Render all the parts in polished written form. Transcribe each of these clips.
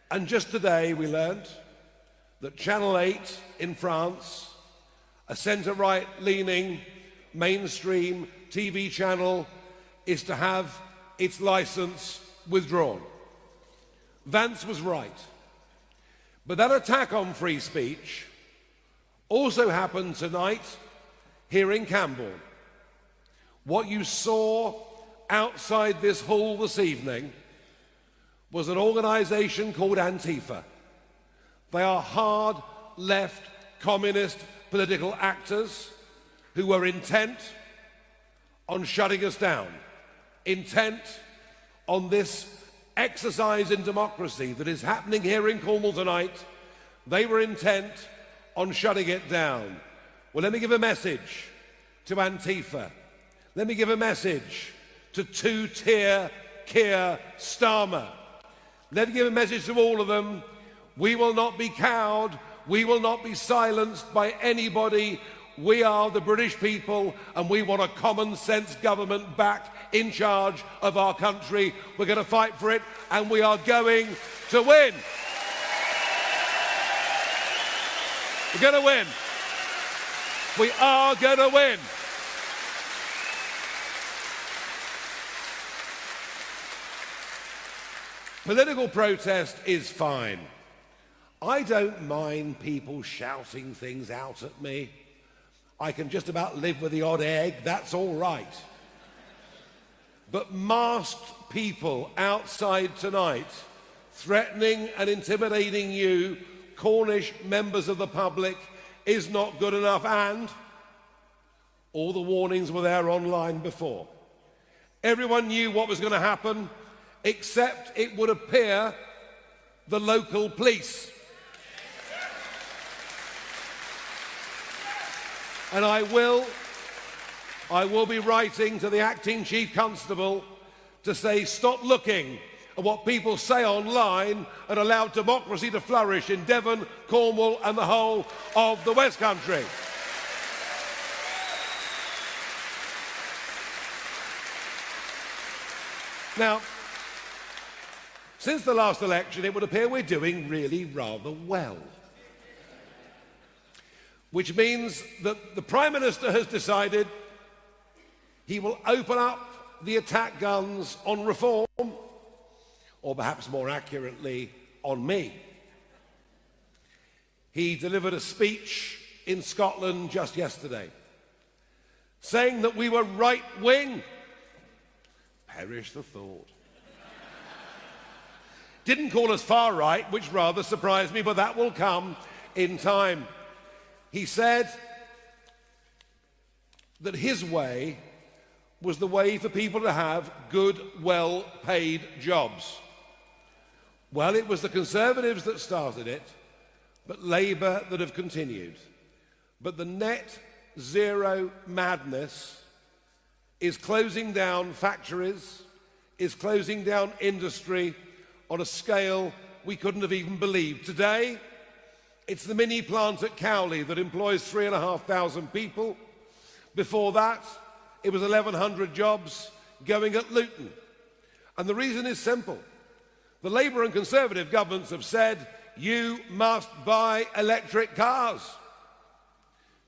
And just today we learned that Channel 8 in France, a centre-right leaning mainstream TV channel, is to have its licence withdrawn. Vance was right. But that attack on free speech also happened tonight here in Camborne. What you saw outside this hall this evening was an organisation called Antifa. They are hard left communist political actors who were intent on shutting us down, intent on this exercise in democracy that is happening here in Cornwall tonight. They were intent on shutting it down. Well, let me give a message to Antifa. Let me give a message to two-tier Keir Starmer. Let me give a message to all of them. We will not be cowed. We will not be silenced by anybody. We are the British people, and we want a common sense government back in charge of our country. We're going to fight for it, and we are going to win. We're going to win. We are going to win. Political protest is fine. I don't mind people shouting things out at me. I can just about live with the odd egg, that's all right. But masked people outside tonight, threatening and intimidating you, Cornish members of the public, is not good enough, and all the warnings were there online before. Everyone knew what was going to happen, except it would appear the local police. And I will be writing to the acting chief constable to say, stop looking at what people say online and allow democracy to flourish in Devon, Cornwall and the whole of the West Country. Now, since the last election, it would appear we're doing really rather well. Which means that the Prime Minister has decided he will open up the attack guns on reform, or perhaps more accurately, on me. He delivered a speech in Scotland just yesterday, saying that we were right-wing. Perish the thought. Didn't call us far right, which rather surprised me, but that will come in time. He said that his way was the way for people to have good, well-paid jobs. Well, it was the Conservatives that started it, but Labour that have continued. But the net zero madness is closing down factories, is closing down industry on a scale we couldn't have even believed. Today, it's the mini plant at Cowley that employs 3,500 people. Before that, it was 1,100 jobs going at Luton. And the reason is simple. The Labour and Conservative governments have said, you must buy electric cars.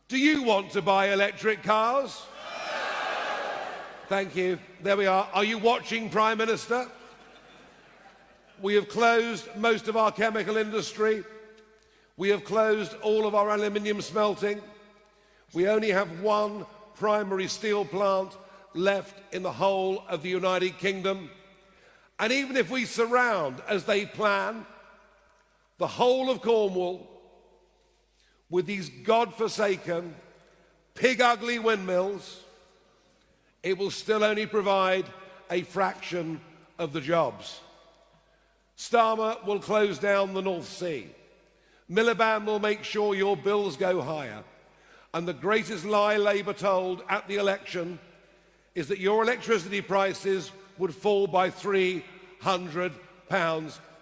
Do you want to buy electric cars? Thank you. There we are. Are you watching, Prime Minister? We have closed most of our chemical industry. We have closed all of our aluminium smelting. We only have one primary steel plant left in the whole of the United Kingdom. And even if we surround, as they plan, the whole of Cornwall with these godforsaken, pig-ugly windmills, it will still only provide a fraction of the jobs. Starmer will close down the North Sea. Miliband will make sure your bills go higher. And the greatest lie Labour told at the election is that your electricity prices would fall by £300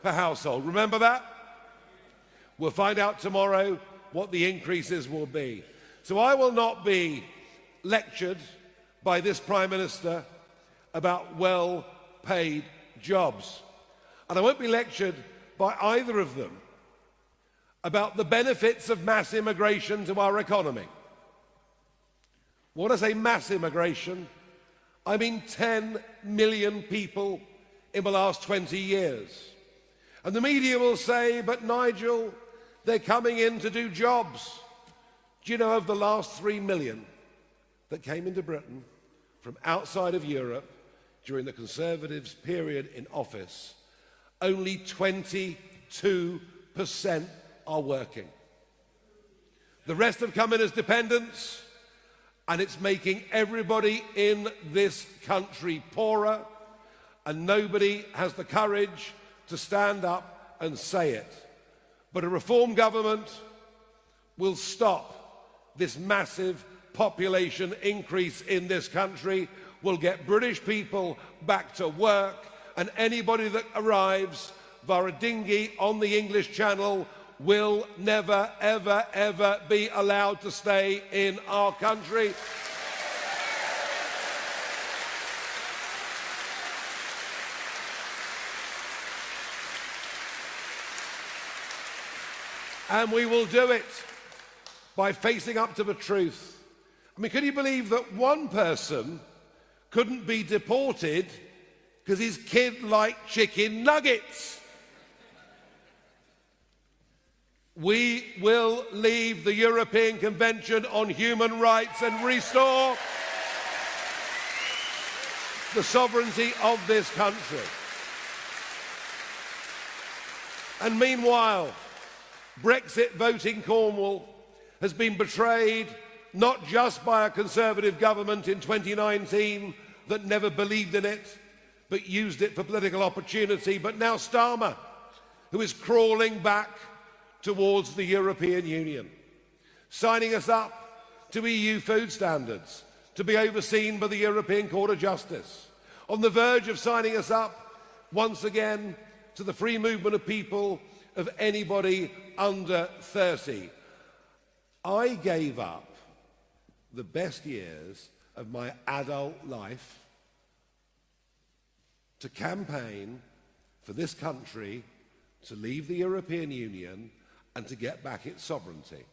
per household. Remember that? We'll find out tomorrow what the increases will be. So I will not be lectured by this Prime Minister about well-paid jobs. And I won't be lectured by either of them about the benefits of mass immigration to our economy. When I say mass immigration, I mean 10 million people in the last 20 years. And the media will say, but Nigel, they're coming in to do jobs. Do you know of the last 3 million that came into Britain from outside of Europe during the Conservatives' period in office, only 22% are working. The rest have come in as dependents, and it's making everybody in this country poorer, and nobody has the courage to stand up and say it. But a reform government will stop this massive population increase in this country, will get British people back to work, and anybody that arrives via a dinghy on the English Channel will never, ever, ever be allowed to stay in our country. And we will do it by facing up to the truth. I mean, can you believe that one person couldn't be deported because his kid liked chicken nuggets? We will leave the European Convention on Human Rights and restore the sovereignty of this country. And meanwhile, Brexit voting Cornwall has been betrayed not just by a Conservative government in 2019 that never believed in it, but used it for political opportunity, but now Starmer, who is crawling back towards the European Union, signing us up to EU food standards, to be overseen by the European Court of Justice, on the verge of signing us up once again to the free movement of people of anybody under 30. I gave up the best years of my adult life to campaign for this country to leave the European Union and to get back its sovereignty.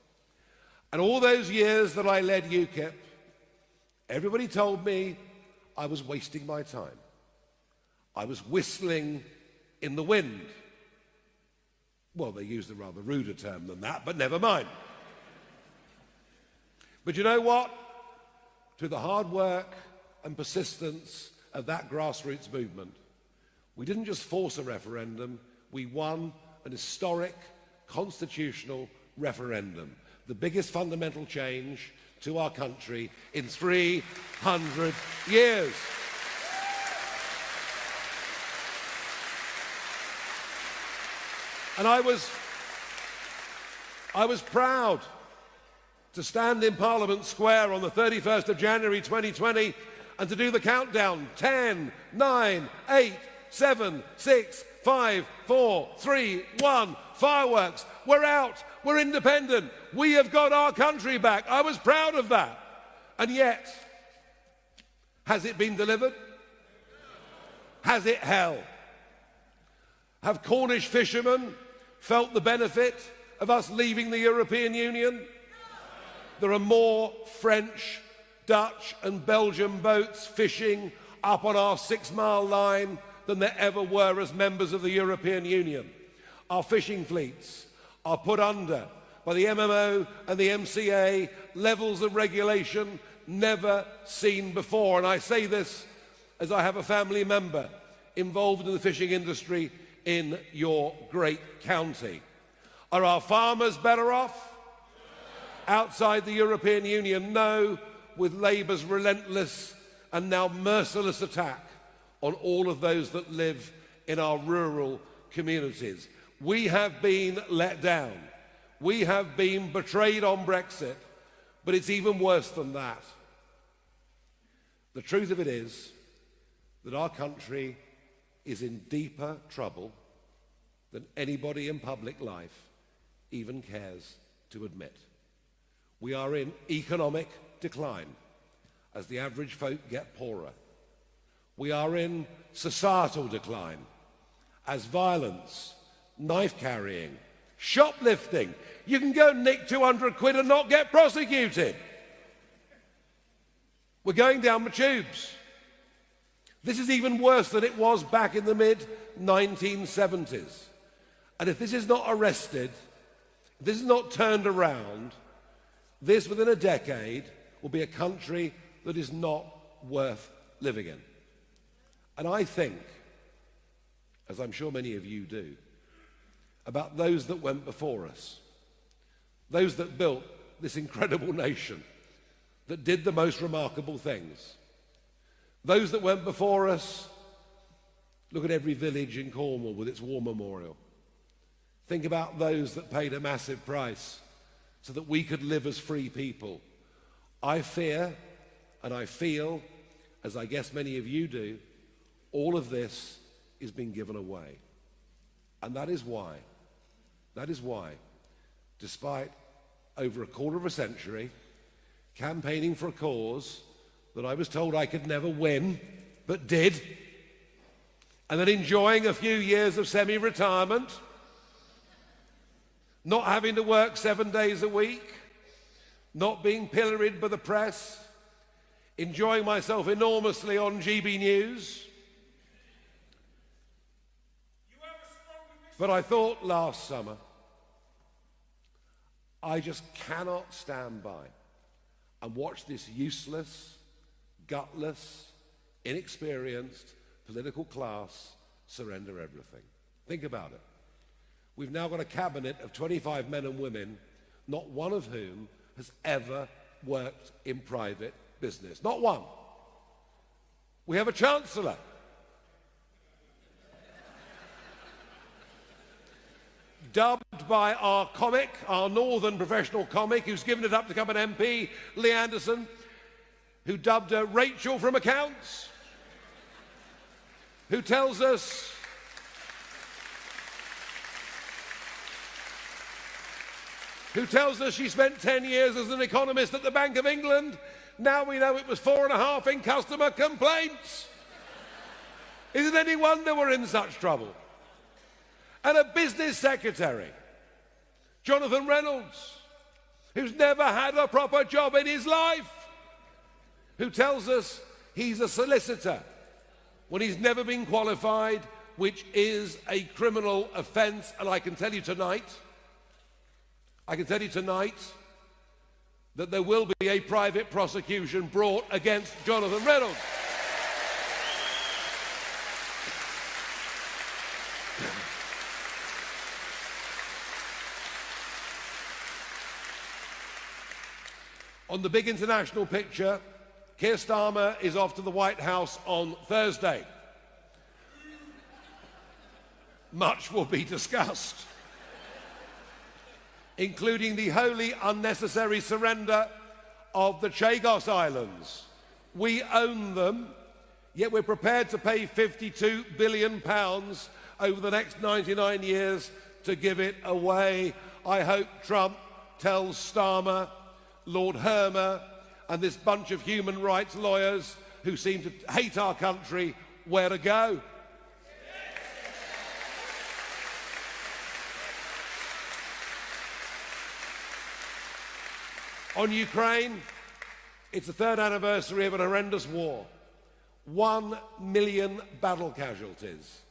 And all those years that I led UKIP, everybody told me I was wasting my time. I was whistling in the wind. Well, they used a rather ruder term than that, but never mind. But you know what? Through the hard work and persistence of that grassroots movement, we didn't just force a referendum, we won an historic constitutional referendum, the biggest fundamental change to our country in 300 years. And I was proud to stand in Parliament Square on the 31st of January 2020 and to do the countdown. 10, 9, 8, 7, 6, 5, 4, 3, 1. Fireworks. We're out. We're independent. We have got our country back. I was proud of that. And yet, has it been delivered? Has it held? Have Cornish fishermen felt the benefit of us leaving the European Union? There are more French, Dutch and Belgian boats fishing up on our 6-mile line than there ever were as members of the European Union. Our fishing fleets are put under by the MMO and the MCA, levels of regulation never seen before. And I say this as I have a family member involved in the fishing industry in your great county. Are our farmers better off outside the European Union? No, with Labour's relentless and now merciless attack on all of those that live in our rural communities. We have been let down. We have been betrayed on Brexit, but it's even worse than that. The truth of it is that our country is in deeper trouble than anybody in public life even cares to admit. We are in economic decline as the average folk get poorer. We are in societal decline as violence, knife carrying, shoplifting. You can go nick 200 quid and not get prosecuted. We're going down the tubes. This is even worse than it was back in the mid-1970s. And if this is not arrested, if this is not turned around, this within a decade will be a country that is not worth living in. And I think, as I'm sure many of you do, about those that went before us, those that built this incredible nation, that did the most remarkable things. Those that went before us, look at every village in Cornwall with its war memorial. Think about those that paid a massive price so that we could live as free people. I fear and I feel, as I guess many of you do, all of this is being given away. And that is why, despite over a quarter of a century campaigning for a cause that I was told I could never win, but did, and then enjoying a few years of semi-retirement, not having to work 7 days a week, not being pilloried by the press, enjoying myself enormously on GB News. But I thought last summer, I just cannot stand by and watch this useless, gutless, inexperienced political class surrender everything. Think about it. We've now got a cabinet of 25 men and women, not one of whom has ever worked in private business. Not one. We have a chancellor. Dubbed by our comic, our northern professional comic, who's given it up to become an MP, Lee Anderson, who dubbed her Rachel from accounts, who tells us she spent 10 years as an economist at the Bank of England. Now we know it was 4.5 in customer complaints. Is it any wonder we're in such trouble? And a business secretary, Jonathan Reynolds, who's never had a proper job in his life, who tells us he's a solicitor when he's never been qualified, which is a criminal offence. And I can tell you tonight that there will be a private prosecution brought against Jonathan Reynolds. On the big international picture, Keir Starmer is off to the White House on Thursday. Much will be discussed, including the wholly unnecessary surrender of the Chagos Islands. We own them, yet we're prepared to pay £52 billion over the next 99 years to give it away. I hope Trump tells Starmer, Lord Hermer, and this bunch of human rights lawyers who seem to hate our country where to go. On Ukraine, it's the third anniversary of an horrendous war. 1 million battle casualties.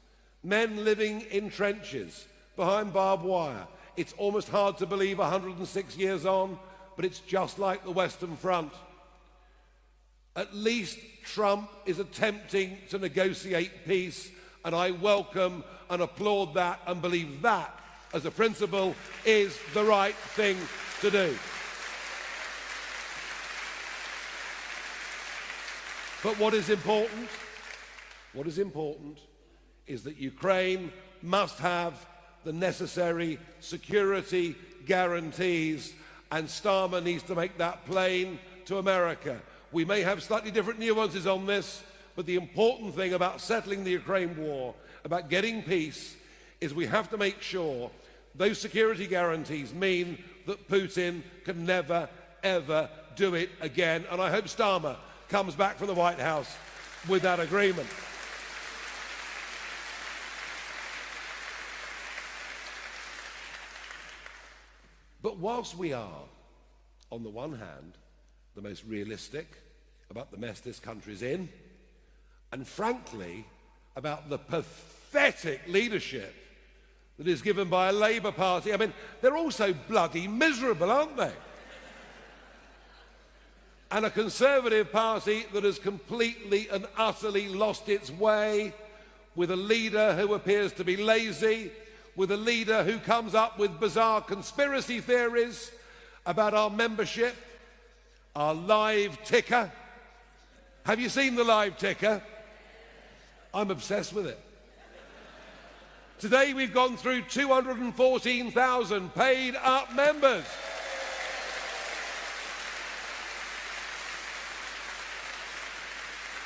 Men living in trenches, behind barbed wire. It's almost hard to believe 106 years on, but it's just like the Western Front. At least Trump is attempting to negotiate peace, and I welcome and applaud that and believe that, as a principle, is the right thing to do. But what is important is that Ukraine must have the necessary security guarantees, and Starmer needs to make that plain to America. We may have slightly different nuances on this, but the important thing about settling the Ukraine war, about getting peace, is we have to make sure those security guarantees mean that Putin can never, ever do it again. And I hope Starmer comes back from the White House with that agreement. But whilst we are, on the one hand, the most realistic about the mess this country's in, and frankly, about the pathetic leadership that is given by a Labour Party. I mean, they're also bloody miserable, aren't they? And a Conservative Party that has completely and utterly lost its way, with a leader who appears to be lazy, with a leader who comes up with bizarre conspiracy theories about our membership, our live ticker. Have you seen the live ticker? I'm obsessed with it. Today we've gone through 214,000 paid up members.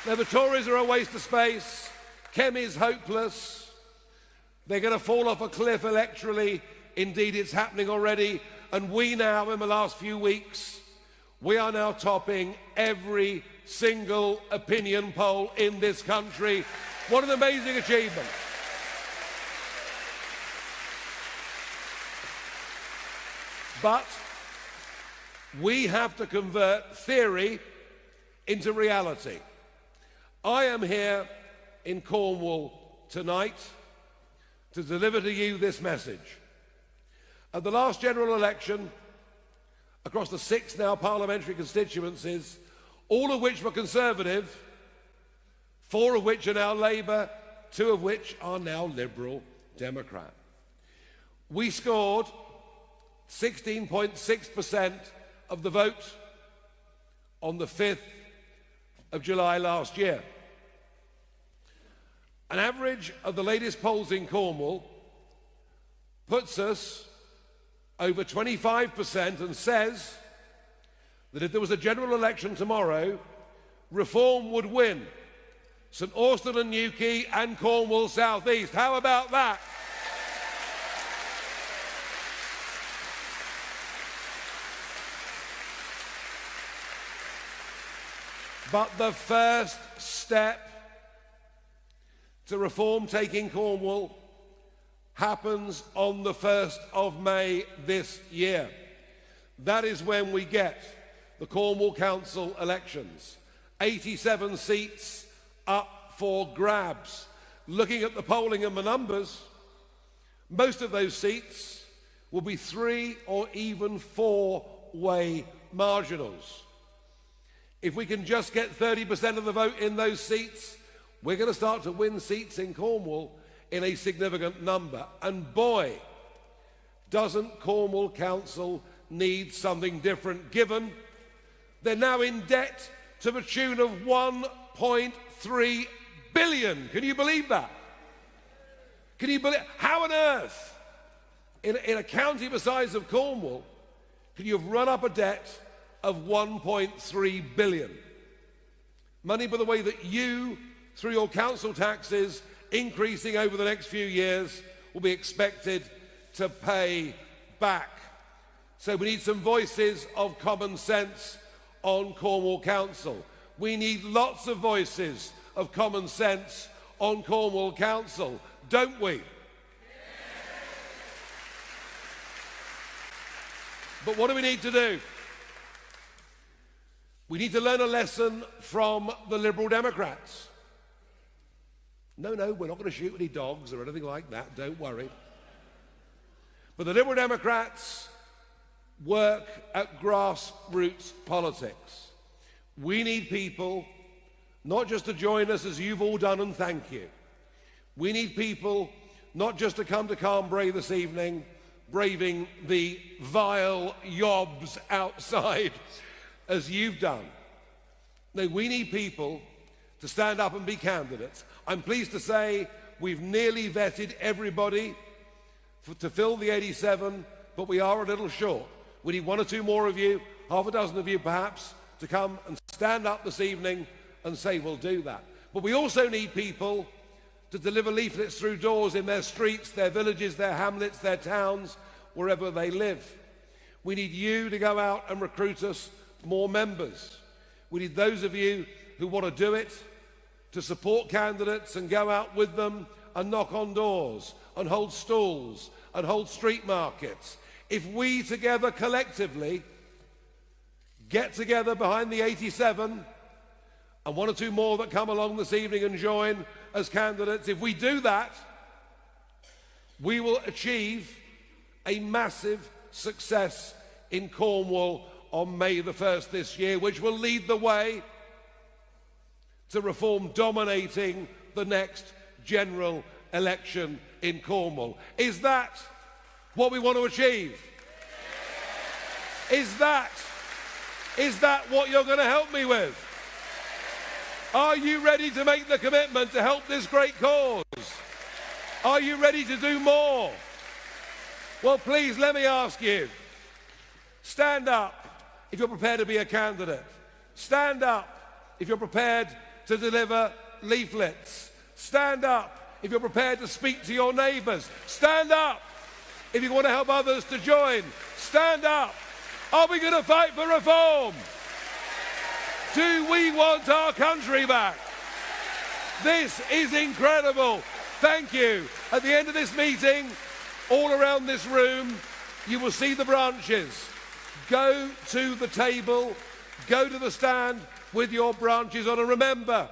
Now the Tories are a waste of space. Kem is hopeless. They're going to fall off a cliff electorally. Indeed, it's happening already. And we now, in the last few weeks, we are now topping every single opinion poll in this country. What an amazing achievement. But we have to convert theory into reality. I am here in Cornwall tonight to deliver to you this message. At the last general election, across the 6 now parliamentary constituencies, all of which were Conservative, 4 of which are now Labour, 2 of which are now Liberal Democrat. We scored 16.6% of the vote on the 5th of July last year. An average of the latest polls in Cornwall puts us over 25% and says that if there was a general election tomorrow, Reform would win St Austell and Newquay and Cornwall South East. How about that? But the first step to Reform taking Cornwall happens on the 1st of May this year. That is when we get the Cornwall Council elections. 87 seats up for grabs. Looking at the polling and the numbers, most of those seats will be 3 or even 4-way marginals. If we can just get 30% of the vote in those seats, we're going to start to win seats in Cornwall in a significant number. And boy, doesn't Cornwall Council need something different, given they're now in debt to the tune of 1.3 billion. Can you believe that? Can you believe? How on earth, in a county the size of Cornwall, can you have run up a debt of 1.3 billion? Money, by the way, that you, through your council taxes, increasing over the next few years, will be expected to pay back. So we need some voices of common sense on Cornwall Council. We need lots of voices of common sense on Cornwall Council, don't we? But what do we need to do? We need to learn a lesson from the Liberal Democrats. No, we're not going to shoot any dogs or anything like that, don't worry. But the Liberal Democrats work at grassroots politics. We need people not just to join us as you've all done, and thank you. We need people not just to come to Cambrai this evening, braving the vile yobs outside as you've done. No, we need people to stand up and be candidates. I'm pleased to say we've nearly vetted everybody to fill the 87, but we are a little short. We need 1 or 2 more of you, half a dozen of you perhaps, to come and stand up this evening and say we'll do that. But we also need people to deliver leaflets through doors in their streets, their villages, their hamlets, their towns, wherever they live. We need you to go out and recruit us more members. We need those of you who want to do it, to support candidates and go out with them and knock on doors and hold stalls and hold street markets if we together collectively get together behind the 87 and one or two more that come along this evening and join as candidates, if we do that, we will achieve a massive success in Cornwall on May the 1st this year, which will lead the way to Reform dominating the next general election in Cornwall. Is that what we want to achieve? Is that what you're going to help me with? Are you ready to make the commitment to help this great cause? Are you ready to do more? Well, please, let me ask you, stand up if you're prepared to be a candidate. Stand up if you're prepared to deliver leaflets. Stand up if you're prepared to speak to your neighbours. Stand up if you want to help others to join. Stand up. Are we going to fight for reform? Do we want our country back? This is incredible. Thank you. At the end of this meeting, all around this room, you will see the branches. Go to the table, go to the stand with your branches on, and remember,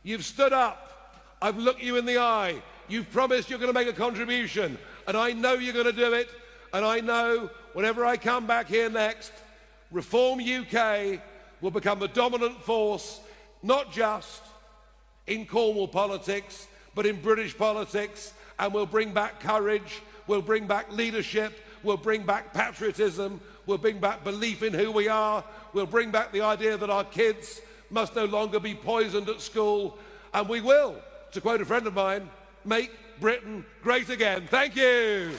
you've stood up, I've looked you in the eye, you've promised you're going to make a contribution, and I know you're going to do it, and I know whenever I come back here next, Reform UK will become the dominant force, not just in Cornwall politics, but in British politics, and we'll bring back courage, we'll bring back leadership, we'll bring back patriotism, we'll bring back belief in who we are, we'll bring back the idea that our kids must no longer be poisoned at school, and we will, to quote a friend of mine, make Britain great again. Thank you.